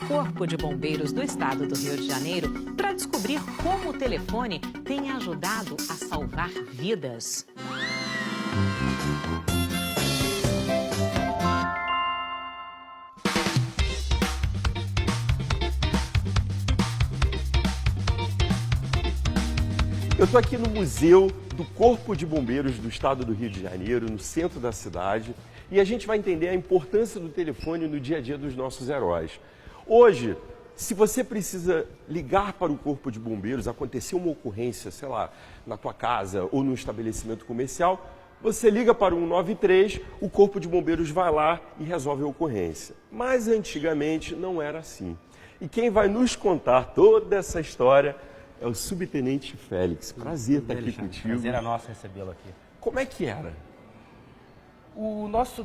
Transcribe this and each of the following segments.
Corpo de Bombeiros do Estado do Rio de Janeiro para descobrir como o telefone tem ajudado a salvar vidas. Eu estou aqui no Museu do Corpo de Bombeiros do Estado do Rio de Janeiro, no centro da cidade, e a gente vai entender a importância do telefone no dia a dia dos nossos heróis. Hoje, se você precisa ligar para o Corpo de Bombeiros, acontecer uma ocorrência, sei lá, na tua casa ou no estabelecimento comercial, você liga para o 193, o Corpo de Bombeiros vai lá e resolve a ocorrência. Mas antigamente não era assim. E quem vai nos contar toda essa história é o Subtenente Félix. Prazer estar aqui contigo. Prazer é nosso recebê-lo aqui. Como é que era?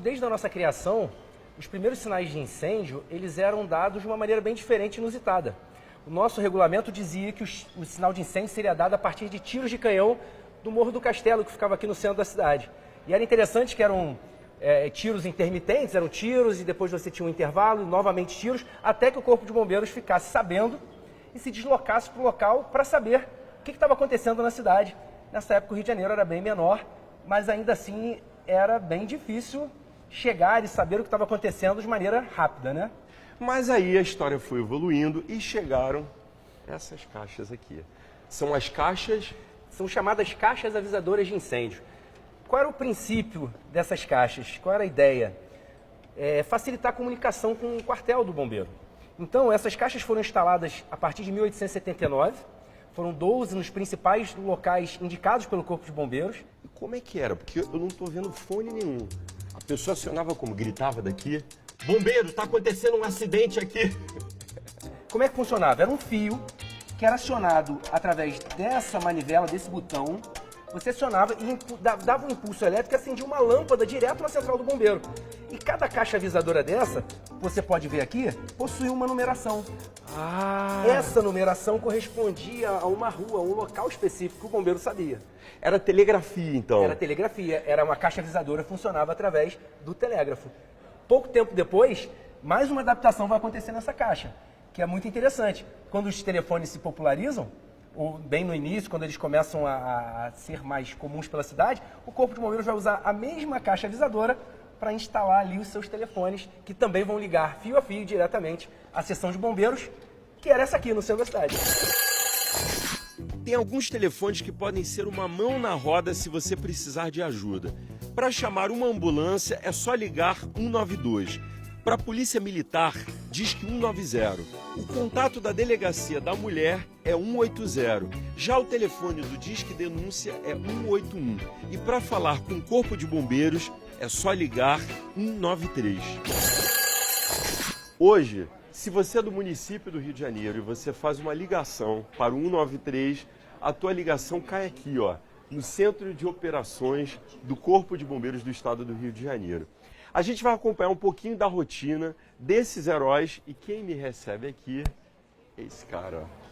Desde a nossa criação, os primeiros sinais de incêndio, eles eram dados de uma maneira bem diferente e inusitada. O nosso regulamento dizia que o sinal de incêndio seria dado a partir de tiros de canhão do Morro do Castelo, que ficava aqui no centro da cidade. E era interessante que eram tiros intermitentes, eram tiros e depois você tinha um intervalo, e novamente tiros, até que o Corpo de Bombeiros ficasse sabendo e se deslocasse para o local para saber o que estava acontecendo na cidade. Nessa época o Rio de Janeiro era bem menor, mas ainda assim era bem difícil chegar e saber o que estava acontecendo de maneira rápida, né? Mas aí a história foi evoluindo e chegaram essas caixas aqui. São as caixas... São chamadas caixas avisadoras de incêndio. Qual era o princípio dessas caixas? Qual era a ideia? Facilitar a comunicação com o quartel do bombeiro. Então, essas caixas foram instaladas a partir de 1879, foram 12 nos principais locais indicados pelo Corpo de Bombeiros. E como é que era? Porque eu não estou vendo fone nenhum. A pessoa acionava como? Gritava daqui? Bombeiro, está acontecendo um acidente aqui! Como é que funcionava? Era um fio que era acionado através dessa manivela, desse botão. Você acionava e dava um impulso elétrico e acendia uma lâmpada direto na central do bombeiro. E cada caixa avisadora dessa, você pode ver aqui, possui uma numeração. Essa numeração correspondia a uma rua, a um local específico que o bombeiro sabia. Era telegrafia, então? Era telegrafia, era uma caixa avisadora, funcionava através do telégrafo. Pouco tempo depois, mais uma adaptação vai acontecer nessa caixa, que é muito interessante. Quando os telefones se popularizam, ou bem no início, quando eles começam a ser mais comuns pela cidade, o Corpo de Bombeiros vai usar a mesma caixa avisadora para instalar ali os seus telefones, que também vão ligar fio a fio diretamente à seção de bombeiros, que era essa aqui no centro da cidade. Tem alguns telefones que podem ser uma mão na roda se você precisar de ajuda. Para chamar uma ambulância é só ligar 192. Para a Polícia Militar, diz que 190. O contato da Delegacia da Mulher é 180. Já o telefone do Disque Denúncia é 181. E para falar com o Corpo de Bombeiros, é só ligar 193. Hoje, se você é do município do Rio de Janeiro e você faz uma ligação para o 193, a tua ligação cai aqui, ó, no Centro de Operações do Corpo de Bombeiros do Estado do Rio de Janeiro. A gente vai acompanhar um pouquinho da rotina desses heróis e quem me recebe aqui é esse cara, ó.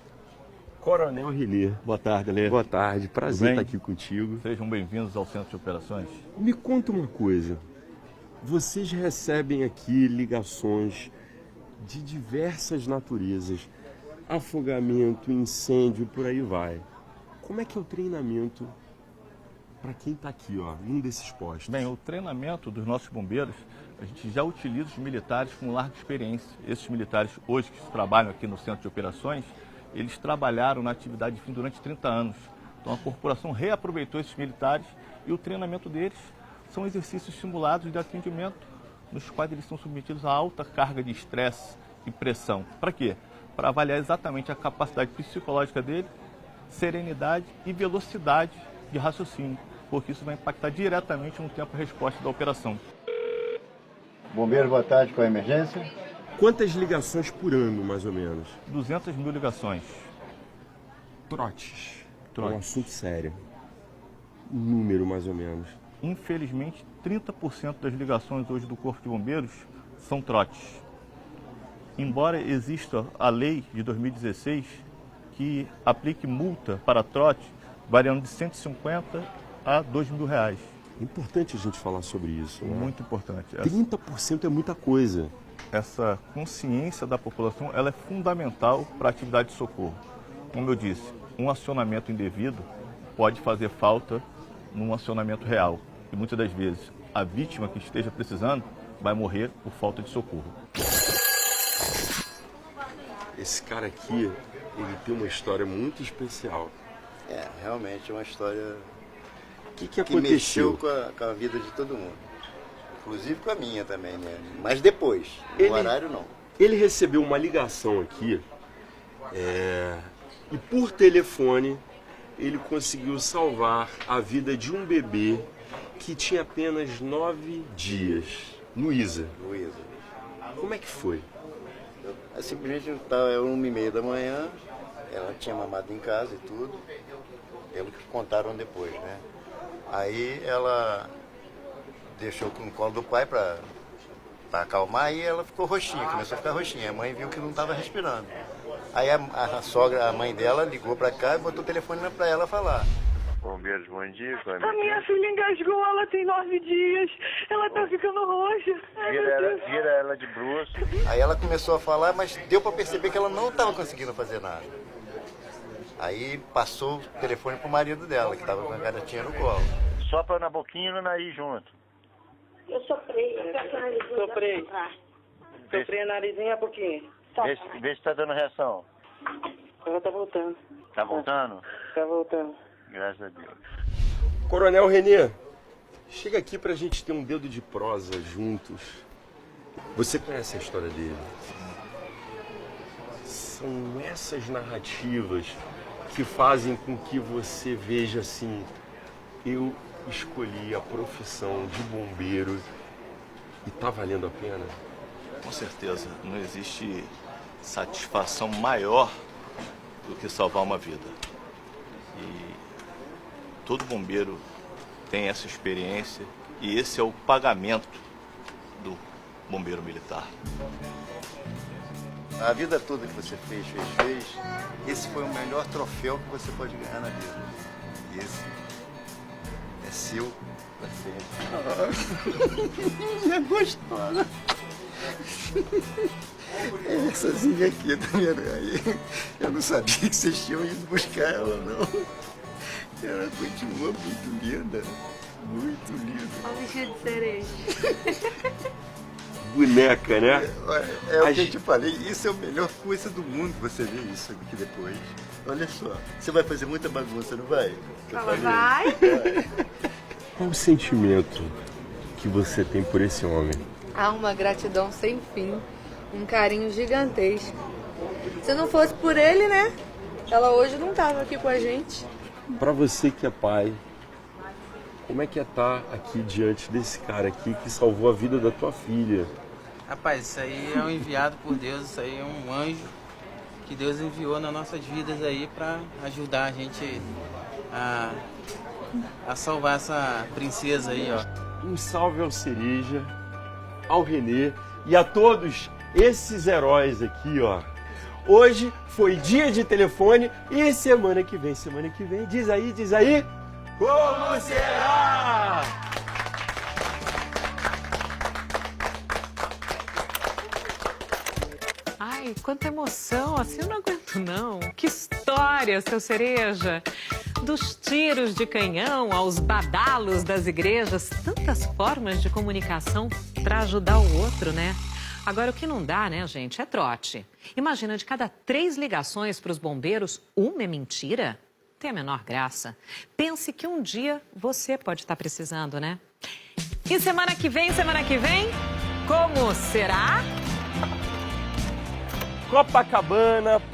Coronel Rilê. Boa tarde, Lê. Boa tarde, prazer estar aqui contigo. Sejam bem-vindos ao Centro de Operações. Me conta uma coisa, vocês recebem aqui ligações de diversas naturezas, afogamento, incêndio, por aí vai. Como é que é o treinamento para quem está aqui, ó, num desses postos? Bem, o treinamento dos nossos bombeiros, a gente já utiliza os militares com larga experiência. Esses militares hoje que trabalham aqui no Centro de Operações, eles trabalharam na atividade de fim durante 30 anos. Então a corporação reaproveitou esses militares e o treinamento deles são exercícios simulados de atendimento, nos quais eles são submetidos a alta carga de estresse e pressão. Para quê? Para avaliar exatamente a capacidade psicológica dele, serenidade e velocidade de raciocínio, porque isso vai impactar diretamente no tempo de resposta da operação. Bombeiro, boa tarde, qual é a emergência? Quantas ligações por ano, mais ou menos? 200 mil ligações. Trotes. É um Trotes. assunto sério. Um número, mais ou menos. Infelizmente, 30% das ligações hoje do Corpo de Bombeiros são trotes. Embora exista a lei de 2016 que aplique multa para trote variando de 150 a R$2.000. É importante a gente falar sobre isso, né? Muito importante. 30% é muita coisa. essa consciência da população ela é fundamental para a atividade de socorro. Como eu disse, um acionamento indevido pode fazer falta num acionamento real. E muitas das vezes a vítima que esteja precisando vai morrer por falta de socorro. Esse cara aqui, ele tem uma história muito especial. É, realmente é uma história Que que aconteceu? mexeu com a vida de todo mundo. Inclusive com a minha também, né? Mas depois, Ele- no horário não. Ele recebeu uma ligação aqui e por telefone ele conseguiu salvar a vida de um bebê que tinha apenas 9 dias. Luísa, Luísa. como é que foi? Aí, simplesmente estava 1h30 da manhã, ela tinha mamado em casa e tudo, pelo que contaram depois, né? Aí ela deixou no colo do pai para acalmar e ela ficou roxinha, começou a ficar roxinha. A mãe viu que não estava respirando. Aí a sogra, a mãe dela, ligou para cá e botou o telefone para ela falar. Bombeiros, bom dia. A minha filha engasgou, ela tem 9 dias. Ela tá ficando roxa. Ai, meu Deus. Vira ela de bruço. Aí ela começou a falar, mas deu para perceber que ela não estava conseguindo fazer nada. Aí passou o telefone pro marido dela, que estava com a garotinha no colo. Sopra na boquinha e no nariz junto. Eu soprei, Soprei. Soprei a narizinha um pouquinho. Vê se tá dando reação. Ela tá voltando. Tá voltando? Tá voltando. Graças a Deus. Coronel Renê, chega aqui pra gente ter um dedo de prosa juntos. Você conhece a história dele? São essas narrativas que fazem com que você veja assim, eu escolhi a profissão de bombeiro e tá valendo a pena? Com certeza, não existe satisfação maior do que salvar uma vida. E todo bombeiro tem essa experiência e esse é o pagamento do bombeiro militar. A vida toda que você fez, esse foi o melhor troféu que você pode ganhar na vida. E esse é seu pra sempre. É gostosa. Éessazinha aqui, tá vendo? Aí, eu não sabia que vocês tinham ido buscar ela, não. Ela continua muito linda. Muito linda. Olha o vestido de cereja. Boneca, né? É o que eu te falei, isso é a melhor coisa do mundo, você ver isso aqui depois. Olha só, você vai fazer muita bagunça, não vai? Fala, vai. Qual o sentimento que você tem por esse homem? Há uma gratidão sem fim, um carinho gigantesco. Se não fosse por ele, né? Ela hoje não tava aqui com a gente. Pra você que é pai, como é que é estar aqui diante desse cara aqui que salvou a vida da tua filha? Rapaz, isso aí é um enviado por Deus, isso aí é um anjo que Deus enviou nas nossas vidas aí para ajudar a gente a salvar essa princesa aí, ó. Um salve ao Cereja, ao Renê e a todos esses heróis aqui, ó. Hoje foi dia de telefone e semana que vem, diz aí, como será? Ai, quanta emoção, assim eu não aguento não. Que história, seu Cereja. Dos tiros de canhão aos badalos das igrejas, tantas formas de comunicação para ajudar o outro, né? Agora, o que não dá, né, gente, é trote. Imagina, de cada 3 ligações para os bombeiros, uma é mentira? Tem a menor graça. Pense que um dia você pode estar precisando, né? E semana que vem, como será? Copacabana,